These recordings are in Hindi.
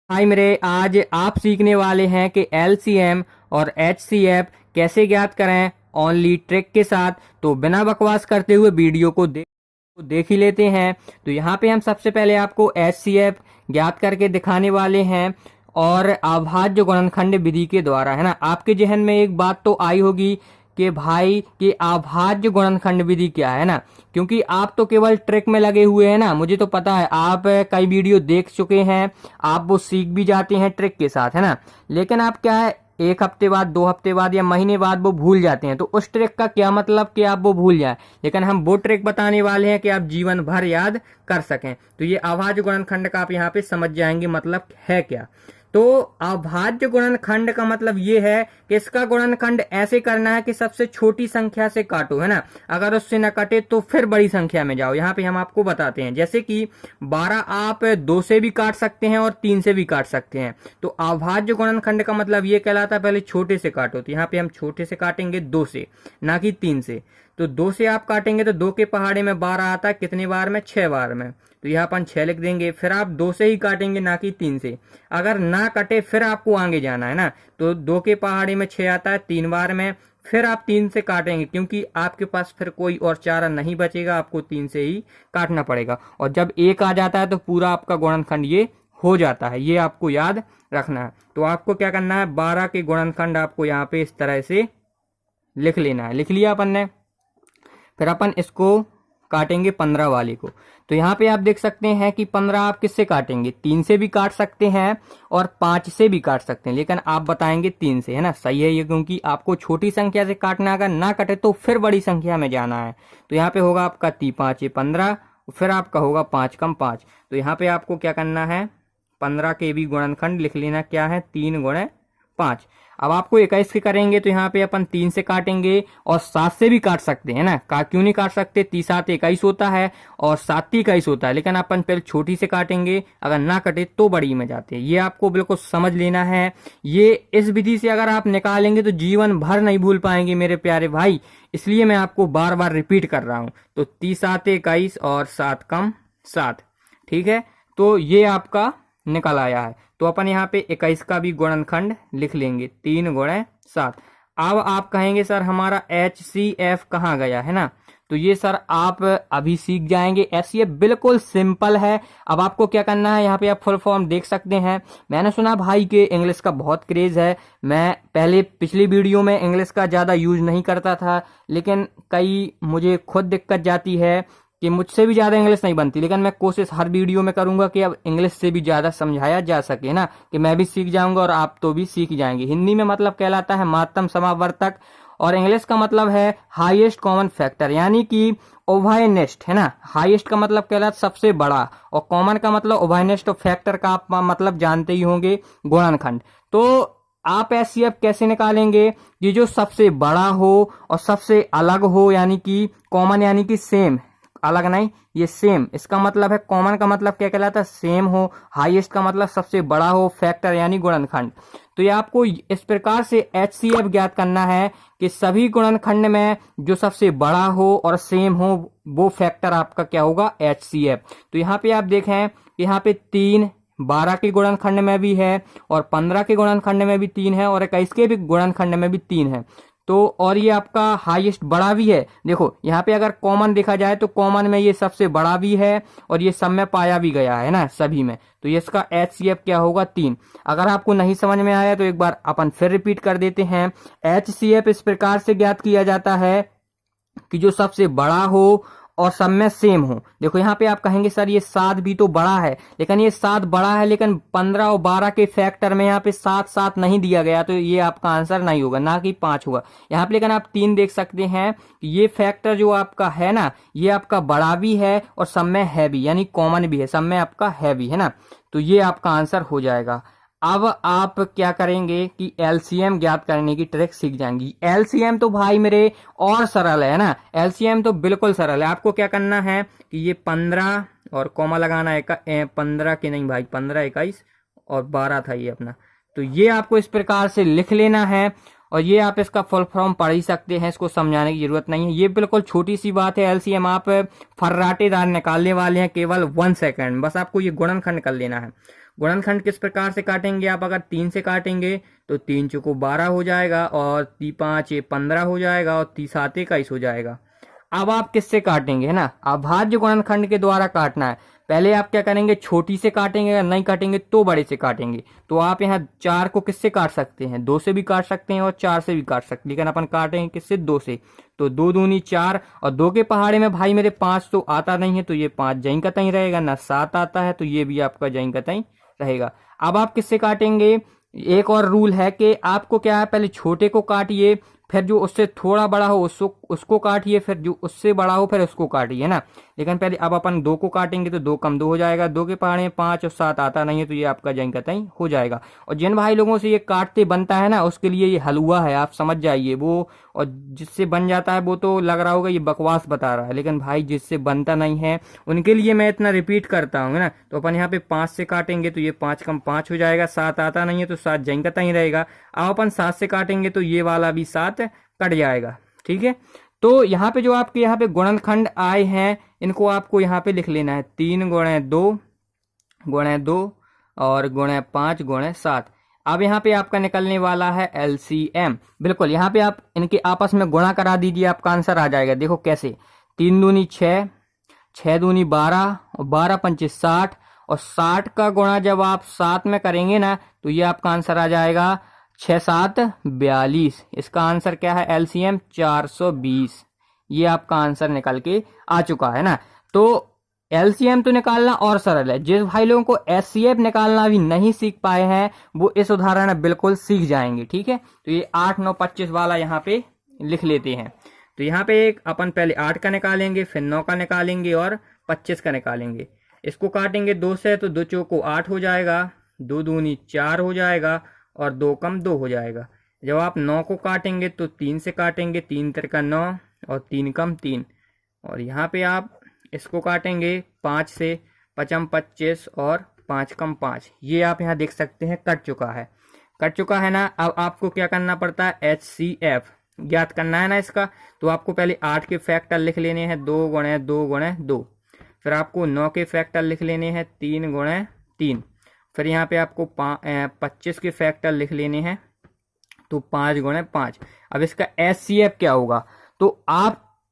हाय मेरे, आज आप सीखने वाले हैं कि एलसीएम और एचसीएफ कैसे ज्ञात करें ओनली ट्रिक के साथ। तो बिना बकवास करते हुए वीडियो को देख ही लेते हैं। तो यहाँ पे हम सबसे पहले आपको एचसीएफ ज्ञात करके दिखाने वाले हैं और अभाज्य गुणनखंड विधि के द्वारा, है ना। आपके जहन में एक बात तो आई होगी कि भाई कि अभाज्य गुणनखंड विधि क्या है ना, क्योंकि आप तो केवल ट्रिक में लगे हुए हैं ना। मुझे तो पता है आप कई वीडियो देख चुके हैं, आप वो सीख भी जाते हैं ट्रिक के साथ, है ना। लेकिन आप क्या है, एक हफ्ते बाद, 2 हफ्ते बाद या महीने बाद वो भूल जाते हैं। तो उस ट्रिक का क्या मतलब कि आप वो भूल जाए, लेकिन हम वो ट्रिक बताने वाले हैं कि आप जीवन भर याद कर सकें। तो ये अभाज्य गुणनखंड का आप यहाँ पे समझ जाएंगे मतलब है क्या। तो अभाज्य गुणनखंड का मतलब ये है कि इसका गुणनखंड ऐसे करना है कि सबसे छोटी संख्या से काटो, है ना। अगर उससे न कटे तो फिर बड़ी संख्या में जाओ। यहाँ पे हम आपको बताते हैं, जैसे कि 12 आप 2 से भी काट सकते हैं और 3 से भी काट सकते हैं। तो अभाज्य गुणनखंड का मतलब ये कहलाता है पहले छोटे से काटो। तो यहाँ पे हम छोटे से काटेंगे 2 से, ना कि 3 से। तो 2 से आप काटेंगे तो 2 के पहाड़े में 12 आता है, कितने बार में? 6 बार में। तो यहाँ अपन 6 लिख देंगे। फिर आप 2 से ही काटेंगे, ना कि 3 से। अगर ना कटे फिर आपको आगे जाना है ना। तो 2 के पहाड़े में 6 आता है 3 बार में। फिर आप 3 से काटेंगे, क्योंकि आपके पास फिर कोई और चारा नहीं बचेगा, आपको 3 से ही काटना पड़ेगा। और जब 1 आ जाता है तो पूरा आपका गुणनखंड ये हो जाता है। ये आपको याद रखना है। तो आपको क्या करना है, 12 के गुणनखंड आपको यहाँ पे इस तरह से लिख लेना है। लिख लिया अपन ने। फिर अपन इसको काटेंगे 15 वाले को। तो यहाँ पे आप देख सकते हैं कि 15 आप किससे काटेंगे? 3 से भी काट सकते हैं और 5 से भी काट सकते हैं, लेकिन आप बताएंगे 3 से, है ना। सही है ये, क्योंकि आपको छोटी संख्या से काटना, अगर ना कटे तो फिर बड़ी संख्या में जाना है। तो यहाँ पे होगा आपका 5 15, फिर आपका होगा 5 कम 5। तो यहाँ पे आपको क्या करना है, 15 के भी गुणनखंड लिख लेना। क्या है? 3 गुणे 5। अब आपको 21 के करेंगे तो यहाँ पे अपन 3 से काटेंगे और 7 से भी काट सकते हैं ना। क्यों नहीं काट सकते? 30 7 21 होता है और 7 21 होता है, लेकिन अपन पहले छोटी से काटेंगे, अगर ना कटे तो बड़ी में जाते हैं। ये आपको बिल्कुल समझ लेना है। ये इस विधि से अगर आप निकालेंगे तो जीवन भर नहीं भूल पाएंगे मेरे प्यारे भाई, इसलिए मैं आपको बार बार रिपीट कर रहा हूं। तो 30 7 21 और 7 कम 7, ठीक है। तो ये आपका निकल आया है। तो अपन यहाँ पे 21 का भी गुणनखंड लिख लेंगे, 3 गुणे 7। अब आप कहेंगे सर हमारा HCF कहाँ गया, है ना। तो ये सर आप अभी सीख जाएंगे। HCF बिल्कुल सिंपल है। अब आपको क्या करना है, यहाँ पे आप फुल फॉर्म देख सकते हैं। मैंने सुना भाई के इंग्लिश का बहुत क्रेज है। मैं पहले पिछली वीडियो में इंग्लिश का ज़्यादा यूज नहीं करता था, लेकिन कई मुझे खुद दिक्कत जाती है कि मुझसे भी ज़्यादा इंग्लिश नहीं बनती, लेकिन मैं कोशिश हर वीडियो में करूंगा कि अब इंग्लिश से भी ज़्यादा समझाया जा सके ना, कि मैं भी सीख जाऊंगा और आप तो भी सीख जाएंगे। हिंदी में मतलब कहलाता है मातम समावर्तक, और इंग्लिश का मतलब है हाईएस्ट कॉमन फैक्टर, यानी कि उभयनिष्ठ, है ना। हाईएस्ट का मतलब कहलाता सबसे बड़ा, और कॉमन का मतलब उभयनिष्ठ, और फैक्टर का आप मतलब जानते ही होंगे, गुणनखंड। तो आप एचसीएफ कैसे निकालेंगे? ये जो सबसे बड़ा हो और सबसे अलग हो, यानी कि कॉमन यानी कि सेम, अलग नहीं, ये सेम। इसका मतलब है, कॉमन का मतलब क्या कहलाता है? सेम हो। हाईएस्ट का मतलब सबसे बड़ा हो। फैक्टर यानी गुणनखंड। तो ये आपको इस प्रकार से HCF ज्ञात करना है कि सभी गुणनखंड में जो सबसे बड़ा हो और सेम हो, वो फैक्टर आपका क्या होगा? HCF। तो यहाँ पे आप देखें, यहाँ पे 3 12 के गुणनखंड में भी है, और 15 के गुणनखंड में भी 3 है, और 21 के भी गुणनखंड में भी 3 है। तो और ये आपका हाईएस्ट बड़ा भी है। देखो यहाँ पे अगर कॉमन देखा जाए तो कॉमन में ये सबसे बड़ा भी है, और ये सब में पाया भी गया है ना, सभी में। तो ये इसका HCF क्या होगा? 3। अगर आपको नहीं समझ में आया तो एक बार अपन फिर रिपीट कर देते हैं। HCF इस प्रकार से ज्ञात किया जाता है कि जो सबसे बड़ा हो और सब में सेम हो। देखो यहाँ पे आप कहेंगे सर ये 7 भी तो बड़ा है, लेकिन ये 7 बड़ा है, लेकिन 15 और 12 के फैक्टर में यहाँ पे 7 7 नहीं दिया गया, तो ये आपका आंसर नहीं होगा, ना कि 5 होगा यहाँ पे। लेकिन आप 3 देख सकते हैं कि ये फैक्टर जो आपका है ना, ये आपका बड़ा भी है और सब में है भी, यानी कॉमन भी है, सब में आपका है भी, है ना। तो ये आपका आंसर हो जाएगा। अब आप क्या करेंगे कि एलसीएम ज्ञात करने की ट्रिक सीख जाएंगी। एलसीएम तो भाई मेरे और सरल है ना, एलसीएम तो बिल्कुल सरल है। आपको क्या करना है कि ये 15 और कॉमा लगाना है, 15 के नहीं भाई, 15 21 और 12 था ये अपना। तो ये आपको इस प्रकार से लिख लेना है, और ये आप इसका फुल फॉर्म पढ़ ही सकते हैं, इसको समझाने की जरूरत नहीं है। ये बिल्कुल छोटी सी बात है। एलसीएम आप फर्राटेदार निकालने वाले हैं केवल 1 सेकंड, बस आपको ये गुणनखंड कर लेना है। गुणनखंड किस प्रकार से काटेंगे आप, अगर 3 से काटेंगे तो 3 चौको 12 हो जाएगा, और 5 15 हो जाएगा, और 30 7 21 हो जाएगा। अब आप किससे काटेंगे, है ना, अभाज्य गुणनखंड के द्वारा काटना है। पहले आप क्या करेंगे, छोटी से काटेंगे, अगर नहीं काटेंगे तो बड़े से काटेंगे। तो आप यहाँ 4 को किससे काट सकते हैं, 2 से भी काट सकते हैं और 4 से भी काट सकते हैं, लेकिन अपन काटेंगे किससे, 2 से। तो 2 दूनी 4, और 2 के पहाड़े में भाई मेरे 5 तो आता नहीं है, तो ये 5 जहीं का तहीं रहेगा, ना 7 आता है तो ये भी आपका जहीं का तहीं रहेगा। अब आप किससे काटेंगे, एक और रूल है कि आपको क्या है, पहले छोटे को काटिए, फिर जो उससे थोड़ा बड़ा हो उसको काटिए, फिर जो उससे बड़ा हो फिर उसको काटिए, है ना। लेकिन पहले अब अपन 2 को काटेंगे तो 2 कम 2 हो जाएगा, 2 के पहाड़े में 5 और 7 आता नहीं है, तो ये आपका जहीं का तहीं हो जाएगा। और जिन भाई लोगों से ये काटते बनता है ना, उसके लिए ये हलवा है, आप समझ जाइए वो। और जिससे बन जाता है वो तो लग रहा होगा ये बकवास बता रहा है, लेकिन भाई जिससे बनता नहीं है उनके लिए मैं इतना रिपीट करता हूँ, है ना। तो अपन यहाँ पे 5 से काटेंगे तो ये 5 कम 5 हो जाएगा, 7 आता नहीं है तो 7 जहीं का तहीं रहेगा। अब अपन 7 से काटेंगे तो ये वाला भी 7 कट जाएगा, ठीक है। तो यहाँ पे जो आपके यहाँ पे गुणनखंड आए हैं, इनको आपको यहाँ पे लिख लेना है, 3 गुणे 2 और गुणे 5 गुणे 7। अब यहाँ पे आपका निकलने वाला है एलसीएम। बिल्कुल यहाँ पे आप इनके आपस में गुणा करा दीजिए, आपका आंसर आ जाएगा। देखो कैसे, 3 दूनी 6, 6 दूनी 12, और 12 पंचे 60, और 60 का गुणा जब आप 7 में करेंगे ना, तो ये आपका आंसर आ जाएगा 6 7 42। इसका आंसर क्या है, एलसीएम 420। ये आपका आंसर निकल के आ चुका है ना। तो एलसीएम तो निकालना और सरल है। जिस भाई लोगों को एचसीएफ निकालना भी नहीं सीख पाए हैं वो इस उदाहरण में बिल्कुल सीख जाएंगे, ठीक है। तो ये 8 9 25 वाला यहाँ पे लिख लेते हैं। तो यहाँ पे एक अपन पहले 8 का निकालेंगे, फिर 9 का निकालेंगे और 25 का निकालेंगे। इसको काटेंगे 2 से तो 2 चौको 8 हो जाएगा, 2 दूनी 4 हो जाएगा, और 2 कम 2 हो जाएगा। जब आप 9 को काटेंगे तो 3 से काटेंगे, 3 तिरका 9 और 3 कम 3। और यहाँ पे आप इसको काटेंगे 5 से, 5 25 और 5 कम 5। ये आप यहाँ देख सकते हैं कट चुका है ना। अब आपको क्या करना पड़ता है, एचसीएफ ज्ञात करना है ना इसका। तो आपको पहले 8 के फैक्टर लिख लेने हैं, 2 गुणे 2 गुणे 2। फिर आपको 9 के फैक्टर लिख लेने हैं, 3 गुणे 3। फिर यहाँ पे आपको 25 के फैक्टर लिख लेने हैं, तो 5 गुणे 5। अब इसका एचसीएफ क्या होगा, तो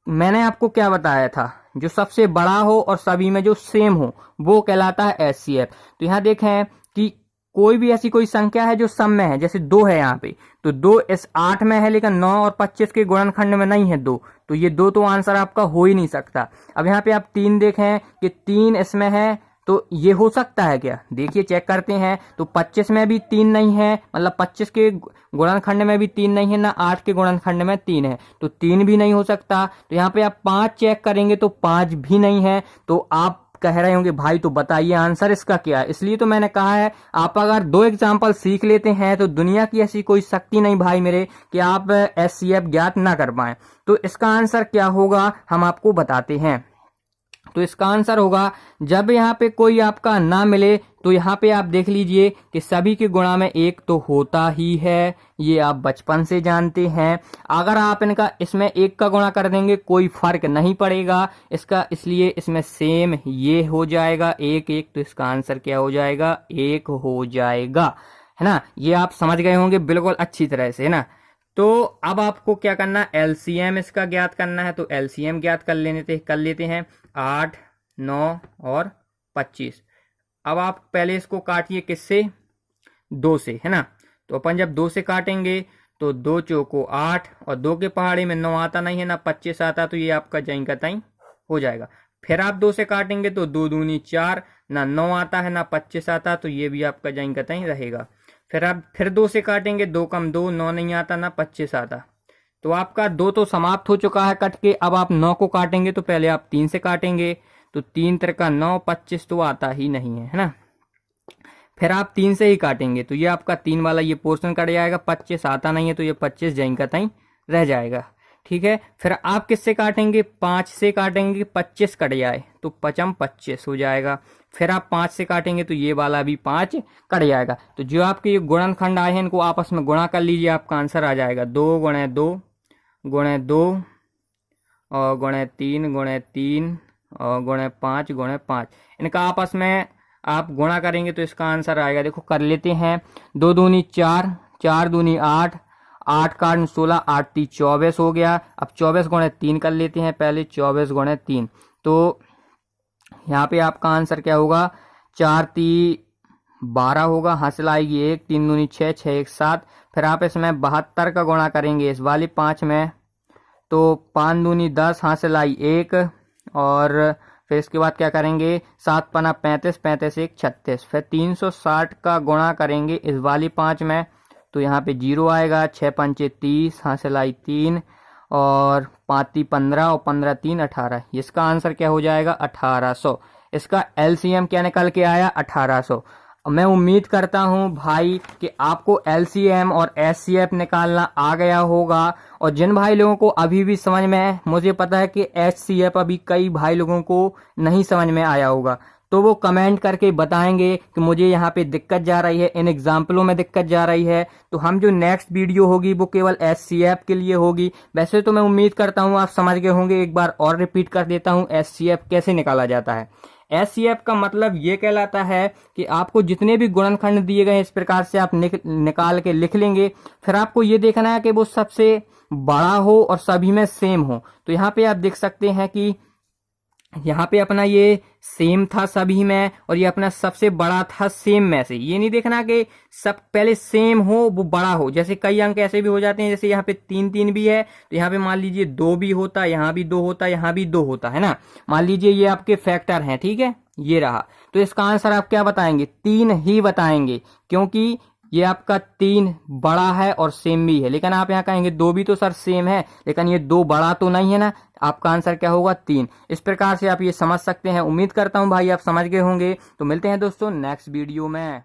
मैंने आपको क्या बताया था, जो सबसे बड़ा हो और सभी में जो सेम हो वो कहलाता है एचसीएफ। तो यहाँ देखें कि कोई भी ऐसी कोई संख्या है जो सम में है, जैसे 2 है यहाँ पे, तो 2 इस 8 में है, लेकिन 9 और 25 के गुणनखंड में नहीं है 2, तो ये 2 तो आंसर आपका हो ही नहीं सकता। अब यहाँ पे आप 3 देखें कि 3 इसमें है, तो ये हो सकता है क्या, देखिए चेक करते हैं। तो 25 में भी 3 नहीं है, मतलब 25 के गुणनखंड में भी 3 नहीं है ना, 8 के गुणनखंड में 3 है, तो 3 भी नहीं हो सकता। तो यहाँ पे आप 5 चेक करेंगे तो 5 भी नहीं है। तो आप कह रहे होंगे भाई तो बताइए आंसर इसका क्या है। इसलिए तो मैंने कहा है, आप अगर 2 एग्जाम्पल सीख लेते हैं तो दुनिया की ऐसी कोई शक्ति नहीं भाई मेरे कि आप एचसीएफ ज्ञात ना कर पाए। तो इसका आंसर क्या होगा हम आपको बताते हैं। तो इसका आंसर होगा, जब यहाँ पे कोई आपका ना मिले तो यहाँ पे आप देख लीजिए कि सभी के गुणा में 1 तो होता ही है, ये आप बचपन से जानते हैं। अगर आप इनका इसमें 1 का गुणा कर देंगे कोई फर्क नहीं पड़ेगा इसका, इसलिए इसमें सेम ये हो जाएगा 1 1। तो इसका आंसर क्या हो जाएगा, 1 हो जाएगा, है ना। ये आप समझ गए होंगे बिल्कुल अच्छी तरह से, है ना। तो अब आपको क्या करना है, एलसीएम इसका ज्ञात करना है। तो एलसीएम ज्ञात कर लेते हैं, 8 9 और 25। अब आप पहले इसको काटिए किससे, 2 से, है ना। तो अपन जब 2 से काटेंगे तो 2 चौको 8, और 2 के पहाड़े में 9 आता नहीं है ना 25 आता, तो ये आपका जहीं का तहीं हो जाएगा। फिर आप 2 से काटेंगे तो 2 दूनी 4, ना 9 आता है ना 25 आता, तो ये भी आपका जहीं का तहीं रहेगा। फिर आप फिर 2 से काटेंगे, 2 कम 2, 9 नहीं आता ना 25 आता, तो आपका 2 तो समाप्त हो चुका है कट के। अब आप 9 को काटेंगे तो पहले आप 3 से काटेंगे, तो 3 तिरका 9, 25 तो आता ही नहीं है ना। फिर आप 3 से ही काटेंगे तो ये आपका 3 वाला ये पोर्शन कट जाएगा, 25 आता नहीं है तो ये 25 जहीं का तहीं रह जाएगा, ठीक है। फिर आप किससे काटेंगे, 5 से काटेंगे, 25 कट जाए तो 5 25 हो जाएगा। फिर आप 5 से काटेंगे तो ये वाला भी 5 कट जाएगा। तो जो आपके ये गुणनखंड आए हैं इनको आपस में गुणा कर लीजिए, आपका आंसर आ जाएगा 2 गुणे 2 गुणे 2 और गुणे 3 गुणे 3 और गुणे 5 गुणे 5। इनका आपस में आप गुणा करेंगे तो इसका आंसर आएगा, देखो कर लेते हैं। 2 दूनी 4, 4 दूनी 8, 8 का 16, 8 × 3 = 24 हो गया। अब 24 गुणे 3 कर लेते हैं पहले, 24 गुणे 3। तो यहाँ पे आपका आंसर क्या होगा, 4 × 3 = 12 होगा, हासिल आएगी 1, 3 दूनी 6, 6 1 7। फिर आप इसमें 72 का गुणा करेंगे इस वाली 5 में, तो 5 दूनी 10, हासिल आई 1। और फिर इसके बाद क्या करेंगे, 7 × 5 = 35, 35 1 36। फिर 360 का गुणा करेंगे इस वाली 5 में, तो यहाँ पे 0 आएगा। 6 × 5 = 30, हासिल आई 3 और 5 × 3 = 15 और 15 × 3 = 18। इसका आंसर क्या हो जाएगा, 1800। इसका एलसीएम क्या निकल के आया, 1800। मैं उम्मीद करता हूं भाई कि आपको एलसीएम और एचसीएफ निकालना आ गया होगा। और जिन भाई लोगों को अभी भी समझ में है, मुझे पता है कि एचसीएफ अभी कई भाई लोगों को नहीं समझ में आया होगा, तो वो कमेंट करके बताएंगे कि मुझे यहाँ पे दिक्कत जा रही है, इन एग्जाम्पलों में दिक्कत जा रही है। तो हम जो नेक्स्ट वीडियो होगी वो केवल एचसीएफ के लिए होगी। वैसे तो मैं उम्मीद करता हूँ आप समझ गए होंगे, एक बार और रिपीट कर देता हूँ एचसीएफ कैसे निकाला जाता है। एचसीएफ का मतलब ये कहलाता है कि आपको जितने भी गुणनखंड दिए गए इस प्रकार से आप निकाल के लिख लेंगे। फिर आपको ये देखना है कि वो सबसे बड़ा हो और सभी में सेम हो। तो यहाँ पे आप देख सकते हैं कि यहाँ पे अपना ये सेम था सभी में और ये अपना सबसे बड़ा था सेम में से। ये नहीं देखना कि सब पहले सेम हो वो बड़ा हो, जैसे कई अंक ऐसे भी हो जाते हैं, जैसे यहाँ पे 3 3 भी है तो यहाँ पे मान लीजिए 2 भी होता, यहाँ भी 2 होता, यहाँ भी 2 होता है ना। मान लीजिए ये आपके फैक्टर हैं, ठीक है, ये रहा। तो इसका आंसर आप क्या बताएंगे, 3 ही बताएंगे, क्योंकि ये आपका 3 बड़ा है और सेम भी है। लेकिन आप यहाँ कहेंगे 2 भी तो सर सेम है, लेकिन ये 2 बड़ा तो नहीं है ना। आपका आंसर क्या होगा, 3। इस प्रकार से आप ये समझ सकते हैं। उम्मीद करता हूँ भाई आप समझ गए होंगे। तो मिलते हैं दोस्तों नेक्स्ट वीडियो में।